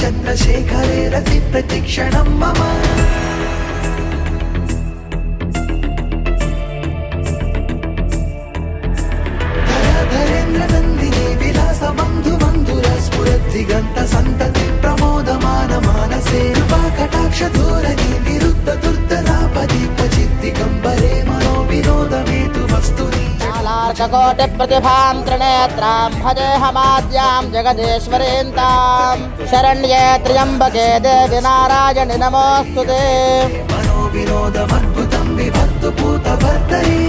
चन्द्रशेखरे रति प्रतिक्षणं मम धरेन्द्र नन्दिनी विलास बन्धु बन्धुर स्फुरद्दिगन्त सन्तति प्रमोदमान मानसे कृपाकटाक्ष धोरणी निरुद्ध दुर्दरापदि क्वचित् दिगम्बरे मनो विनोदमेतु वस्तुनि कोटि प्रतिभां त्रिनेत्रां भजेऽहमाद्यां जगदीश्वरीन्तां शरण्ये त्र्यम्बके देवि नारायणि नमोऽस्तुते मनोविनोदमद्भुतं विभक्तु भूतभर्तरी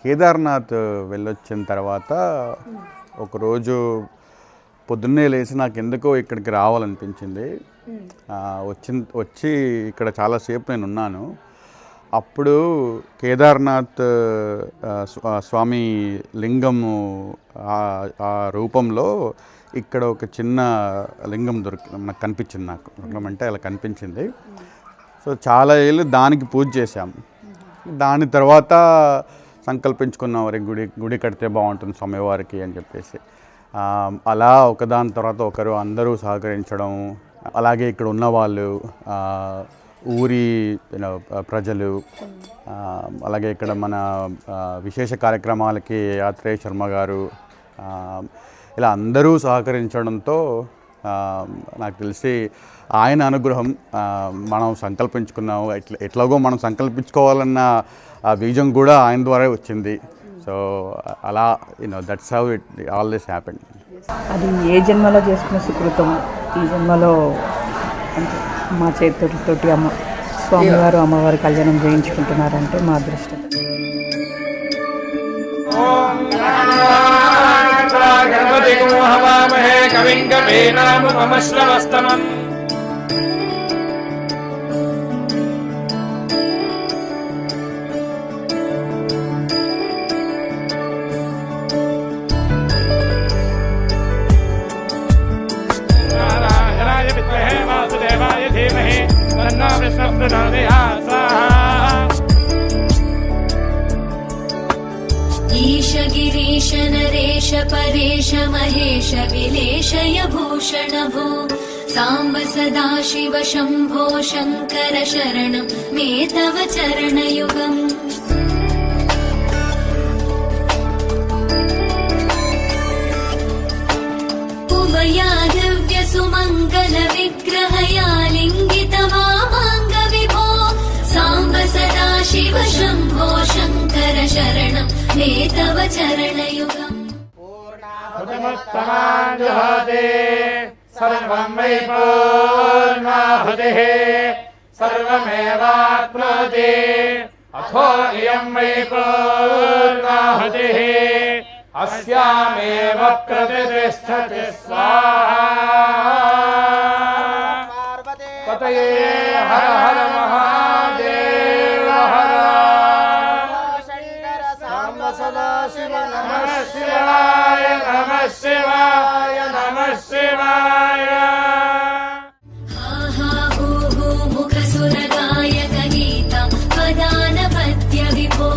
కేదార్నాథ్ వెళ్ళొచ్చిన తర్వాత ఒకరోజు పొద్దున్నే లేచి నాకు ఎందుకో ఇక్కడికి రావాలనిపించింది. వచ్చి ఇక్కడ చాలాసేపు నేను ఉన్నాను. అప్పుడు కేదార్నాథ్ స్వామి లింగము ఆ రూపంలో ఇక్కడ ఒక చిన్న లింగం నాకు కనిపించింది. నాకు అంటే అలా కనిపించింది. సో చాలా ఏళ్ళు దానికి పూజ చేశాం. దాని తర్వాత సంకల్పించుకున్నాం, వారి గుడి కడితే బాగుంటుంది స్వామివారికి అని చెప్పేసి. అలా ఒకదాని తర్వాత ఒకరు అందరూ సహకరించడం, అలాగే ఇక్కడ ఉన్నవాళ్ళు, ఊరి ప్రజలు, అలాగే ఇక్కడ మన విశేష కార్యక్రమాలకి యాత్రేయ శర్మ గారు, ఇలా అందరూ సహకరించడంతో నాకు తెలిసి ఆయన అనుగ్రహం, మనం సంకల్పించుకున్నాము, ఎట్లాగో మనం సంకల్పించుకోవాలన్న ఆ బీజం కూడా ఆయన ద్వారా వచ్చింది. సో అలా that's how it all this happened. అది ఏ జన్మలో చేసుకున్న సుకృతం, ఈ జన్మలో అంటే మా చేతులతోటి స్వామివారు అమ్మవారి కళ్యాణం చేయించుకుంటున్నారంటే మా అదృష్టం. गणपतिं हवामहे कविं कवीनामुपमश्रवस्तमम् नारायणाय विद्महे वासुदेवाय धीमहि तन्नो विष्णुः प्रचोदयात् स्वाहा। ईश गिरीश नरेश परेश महेश विलेशय भूषण भो साम्ब सदाशिव शम्भो शङ्कर शरणं मे तव चरणयुगम्। उमया दिव्य सुमङ्गल विग्रहया लिङ्गितवामाङ्ग विभो साम्ब सदाशिव शम्भो शङ्कर शरणं मे तव चरणयुगम्। पूर्णाहुतिमुत्तमाञ्जुहोति सर्वं वै पूर्णाहुतिः सर्वमेवाप्नोति अथो इयं वै पूर्णाहुतिः अस्यामेव प्रतिष्ठति स्वाहा। पतये हर हर महादेव हर सदाशिव नमः शिवाय नमः शिवाय नमः शिवाय। हा हा हू हू मुखसुरगायक गीता वदानपत्य विभो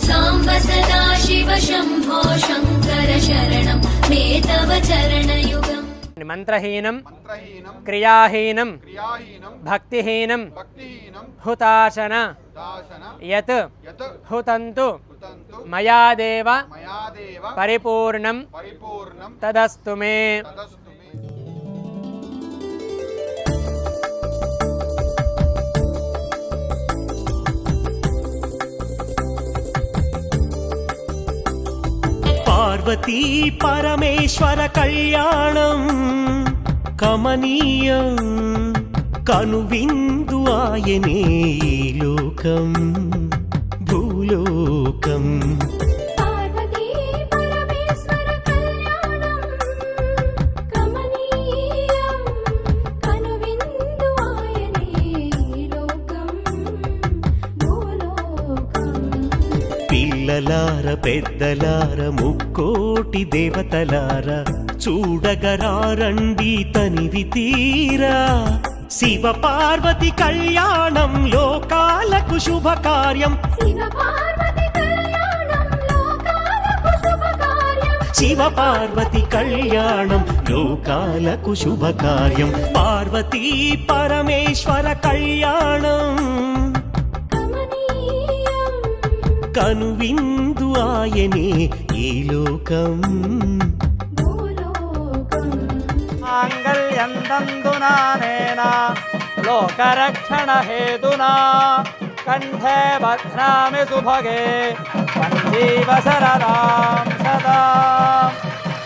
साम्ब सदाशिव शम्भो शङ्कर शरणं मे तव चरणयुगम्। మంత్రహీనం క్రియాహీనం భక్తిహీనం హుతాశన యత్ హుతంతు మయాదేవ పరిపూర్ణం తదస్తు మే। పార్వతీ పరమేశ్వర కళ్యాణం కమనీయం కనువిందు ఆయనే ఈ లోకం భూలోకం। పార్వతీ పరమేశ్వర కళ్యాణం కమనీయం కనువిందు ఆయనే లోకం భూలోకం। పిల్లలార పెద్దలార ముక్కోటి దేవతలార చూడగరారండి తనివి తీరా శివ పార్వతి కళ్యాణం లోకాలకు శుభకార్యం। శివ పార్వతి కళ్యాణం లోకాలకు శుభకార్యం। శివ పార్వతి కళ్యాణం లోకాలకు శుభకార్యం। పార్వతీ పరమేశ్వర కళ్యాణం కమనీయం కనువిందు ఆయనే ఈ లోకం భూలోకం। మాంగళ్యం తందునానేన లోకరక్షణ హేతునా కంఠే బధ్నామి సుభగే సంజీవ శరదాం సదా।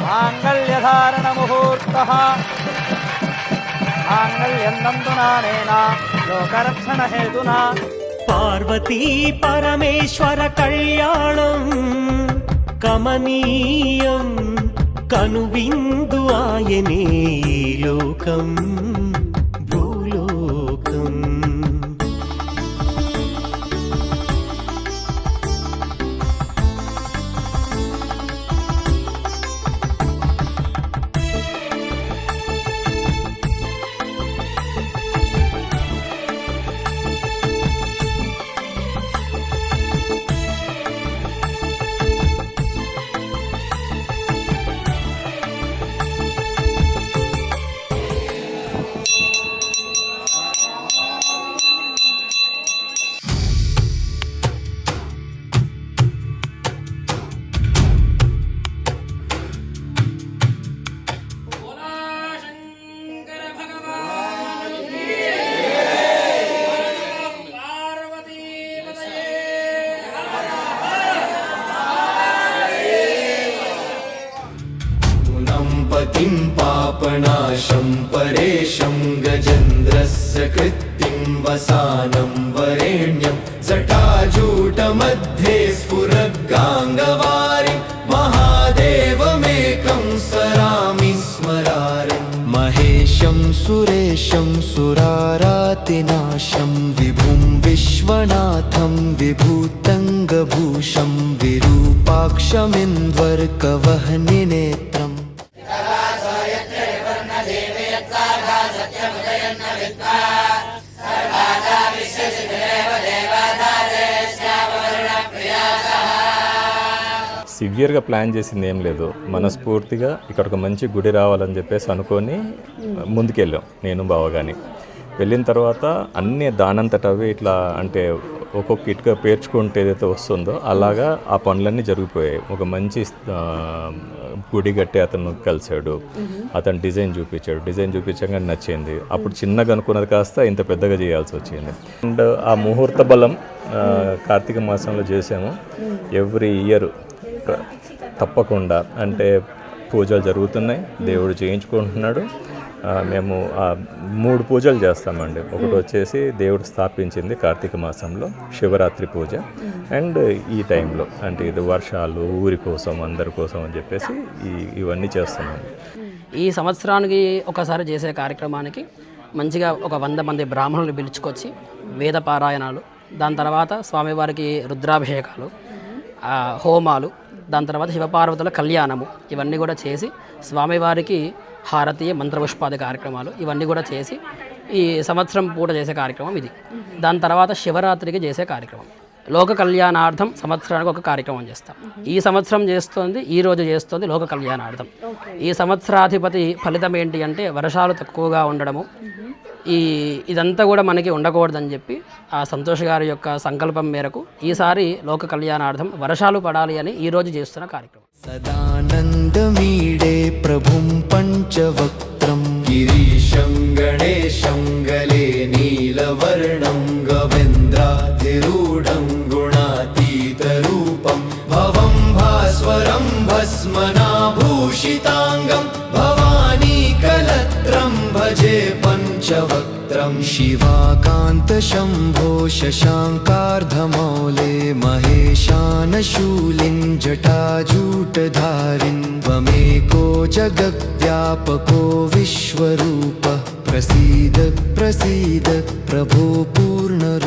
మాంగళ్యధారణ ముహూర్తః మాంగళ్యం తందునానేన లోకరక్షణ హేతునా। పార్వతీ పరమేశ్వర కళ్యాణం కమనీయం కనువిందు ఆయనే ఈ లోకం భూలోకం। वरेण्यं जटाजूटमध्ये स्फुरद्गाङ्गवारिं महादेवमेकं स्मरामि स्मरारिं महेशं सुरेशं सुरारातिनाशं विभुं विश्वनाथं विभूतङ्गभूषं विरूपाक्षमिन्द्वर्कवह्निनेत्रम् సివియర్గా ప్లాన్ చేసింది ఏం లేదు, మనస్ఫూర్తిగా ఇక్కడ ఒక మంచి గుడి రావాలని చెప్పేసి అనుకొని ముందుకెళ్ళాం నేను బావగాని. వెళ్ళిన తర్వాత అన్నీ దానంతట అవే ఇట్లా అంటే ఒక్కొక్క ఇటుక పేర్చుకుంటే ఏదైతే వస్తుందో అలాగా ఆ పనులన్నీ జరిగిపోయాయి. ఒక మంచి గుడి కట్టి అతను కలిశాడు, అతను డిజైన్ చూపించాక నచ్చింది. అప్పుడు చిన్నగా అనుకున్నది కాస్త ఇంత పెద్దగా చేయాల్సి వచ్చింది. అండ్ ఆ ముహూర్త బలం కార్తీక మాసంలో చేసాము. ఎవ్రీ ఇయర్ తప్పకుండా అంటే పూజలు జరుగుతున్నాయి, దేవుడు చేయించుకుంటున్నాడు. మేము 3 పూజలు చేస్తామండి. ఒకటి వచ్చేసి దేవుడు స్థాపించింది కార్తీక మాసంలో శివరాత్రి పూజ, అండ్ ఈ టైంలో అంటే ఇది వర్షాలు ఊరి కోసం అందరి కోసం అని చెప్పేసి ఇవన్నీ చేస్తున్నాము. ఈ సంవత్సరానికి ఒకసారి చేసే కార్యక్రమానికి మంచిగా ఒక 100 మంది బ్రాహ్మణులు పిలుచుకొచ్చి వేద పారాయణాలు, దాని తర్వాత స్వామివారికి రుద్రాభిషేకాలు, హోమాలు, దాని తర్వాత శివపార్వతుల కళ్యాణము ఇవన్నీ కూడా చేసి స్వామివారికి హారతీయ మంత్రపుష్పాది కార్యక్రమాలు ఇవన్నీ కూడా చేసి ఈ సంవత్సరం పూట చేసే కార్యక్రమం ఇది. దాని తర్వాత శివరాత్రికి చేసే కార్యక్రమం, లోక కళ్యాణార్థం సంవత్సరానికి ఒక కార్యక్రమం చేస్తాం. ఈ సంవత్సరం చేస్తోంది, ఈ రోజు చేస్తోంది లోక కళ్యాణార్థం. ఈ సంవత్సరాధిపతి ఫలితం ఏంటి అంటే వర్షాలు తక్కువగా ఉండడము. ఇదంతా కూడా మనకి ఉండకూడదని చెప్పి ఆ సంతోష్ గారి యొక్క సంకల్పం మేరకు ఈసారి లోక కళ్యాణార్థం వర్షాలు పడాలి అని ఈరోజు చేస్తున్న కార్యక్రమం. सदानन्दमीडे प्रभुं पञ्चवक्त्रं गिरीशं गणेशं गले नीलवर्णं गवेन्द्राधिरूढं गुणातीतरूपं भवं भास्वरं भस्मनाभूषिताङ्गं भवानीकलत्रं भजे पञ्चवक्त्रं शिवाकान्तशम्भो शशाङ्कार्धमौले महेशानशूलिं जटाजूटधारिन् त्वमेको जगद्व्यापको विश्वरूपः प्रसीद प्रसीद प्रभो पूर्णरूप